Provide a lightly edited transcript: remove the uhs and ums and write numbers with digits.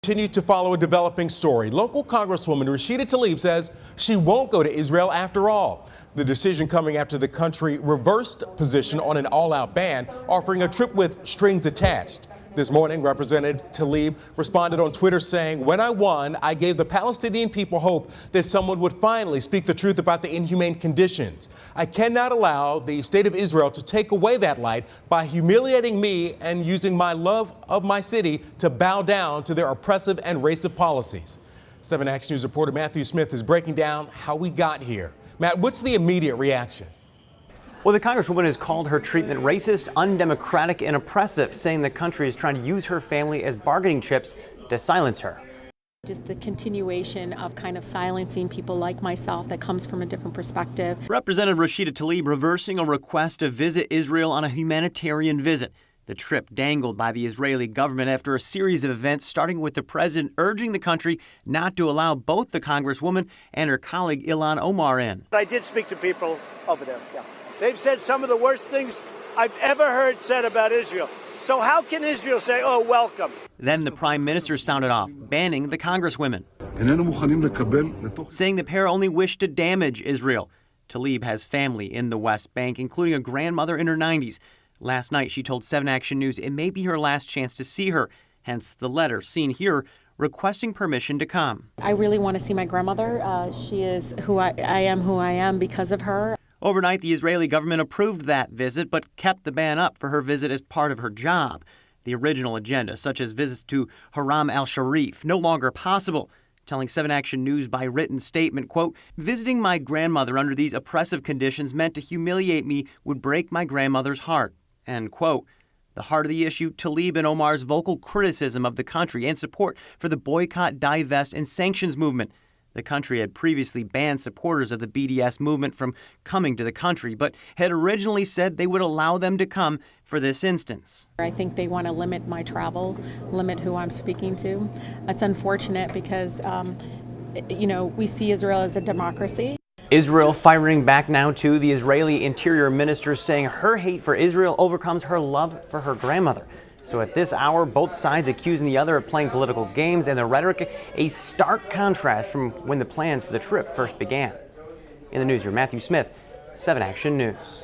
Continue to follow a developing story. Local Congresswoman Rashida Tlaib says she won't go to Israel after all. The decision coming after the country reversed position on an all-out ban, offering a trip with strings attached. This morning, Representative Tlaib responded on Twitter saying, "When I won, I gave the Palestinian people hope that someone would finally speak the truth about the inhumane conditions. I cannot allow the state of Israel to take away that light by humiliating me and using my love of my city to bow down to their oppressive and racist policies." 7 Action News reporter Matthew Smith is breaking down how we got here. Matt, what's the immediate reaction? Well, the Congresswoman has called her treatment racist, undemocratic, and oppressive, saying the country is trying to use her family as bargaining chips to silence her. Just the continuation of kind of silencing people like myself that comes from a different perspective. Representative Rashida Tlaib reversing a request to visit Israel on a humanitarian visit. The trip dangled by the Israeli government after a series of events, starting with the president urging the country not to allow both the Congresswoman and her colleague Ilhan Omar in. I did speak to people over there. Yeah. They've said some of the worst things I've ever heard said about Israel. So how can Israel say, oh, welcome? Then the prime minister sounded off, banning the Congresswomen, saying the pair only wish to damage Israel. Tlaib has family in the West Bank, including a grandmother in her 90s. Last night, she told 7 Action News it may be her last chance to see her, hence the letter seen here requesting permission to come. I really want to see my grandmother. She is who I am because of her. Overnight, the Israeli government approved that visit, but kept the ban up for her visit as part of her job. The original agenda, such as visits to Haram al-Sharif, no longer possible, telling 7 Action News by written statement, quote, "Visiting my grandmother under these oppressive conditions meant to humiliate me would break my grandmother's heart," end quote. The heart of the issue, Tlaib and Omar's vocal criticism of the country and support for the boycott, divest, and sanctions movement. The country had previously banned supporters of the BDS movement from coming to the country, but had originally said they would allow them to come for this instance. I think they want to limit my travel, limit who I'm speaking to. That's unfortunate because, we see Israel as a democracy. Israel firing back now too. The Israeli interior minister saying her hate for Israel overcomes her love for her grandmother. So at this hour, both sides accusing the other of playing political games, and the rhetoric a stark contrast from when the plans for the trip first began. In the newsroom, Matthew Smith, 7 Action News.